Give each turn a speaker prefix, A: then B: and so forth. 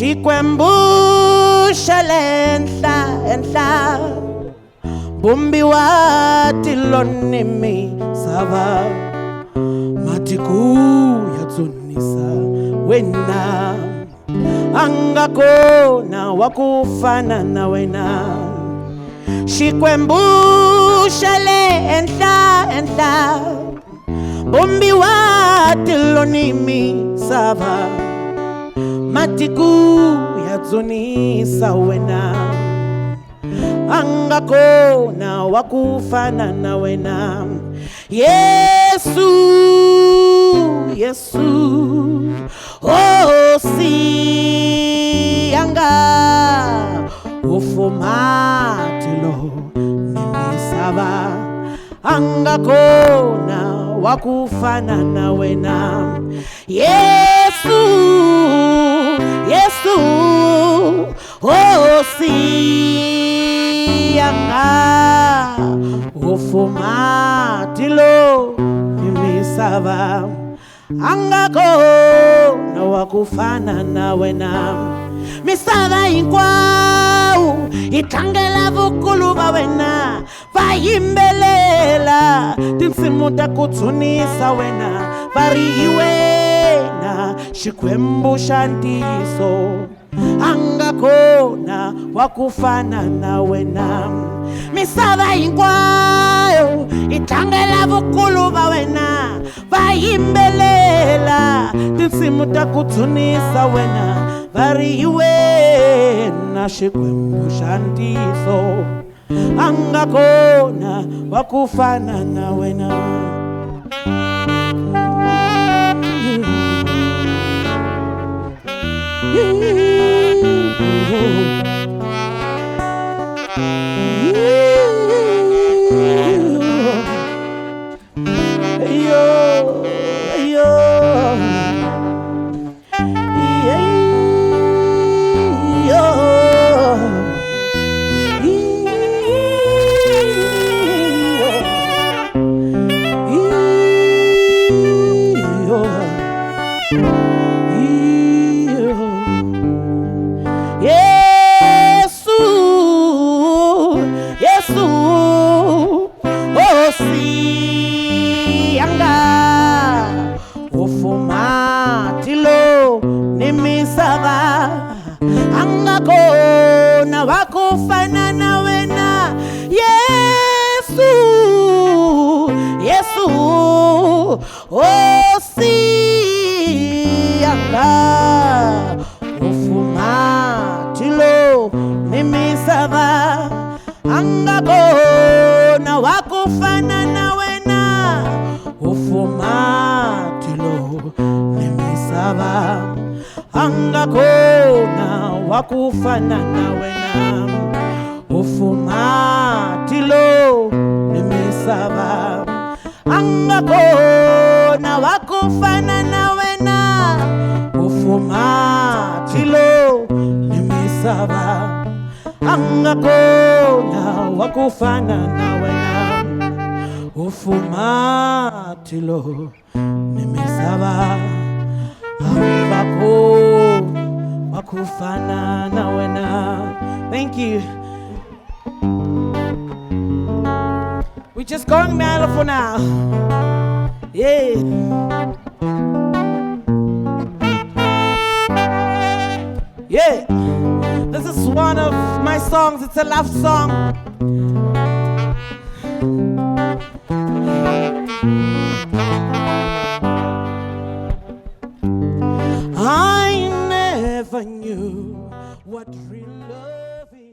A: Shikwembusha lenhla Bumbi wati lonimi sava Matiku yatunisa wena Angakona wakufana na wena Shikwembusha lenhla Bumbi wati lonimi sava Matiku yatunisa wena Angakona wakufana na wena Yesu Oh si anga Ufumatilo nimisava Angakona wakufana na wena Yesu Oh si anga Ufumatilo nimisava Angakona wakufana na wena Misava inkwau Itangela vukulu va wena Vayimbelela Tinsimu ta kutunisa wena Variwena Shikwembusha ntiso Angakona wakufana na wena Misava inkwayo Itangela vukulu va wena Vayimbelela Tinsimu ta kutunisa wena Variwena Shikwembusha ntiso Angakona wakufana na wena Ufumatilo nimisava Angakona wakufana na wena Yesu Oh si anga Ufumatilo nimisava Angakona wakufana na wena Ufumatilo nimisava Angakona wakufana na wena Ufumatilo nimisava Angakona wakufana na wena Ufumatilo nimisava Angakona wakufana na wena Ufumatilo nimisava Angakona wakufana na wena. Thank you. We're just going mellow for now. Yeah. Yeah. This is one of my songs. It's a love song. I never knew what real love is.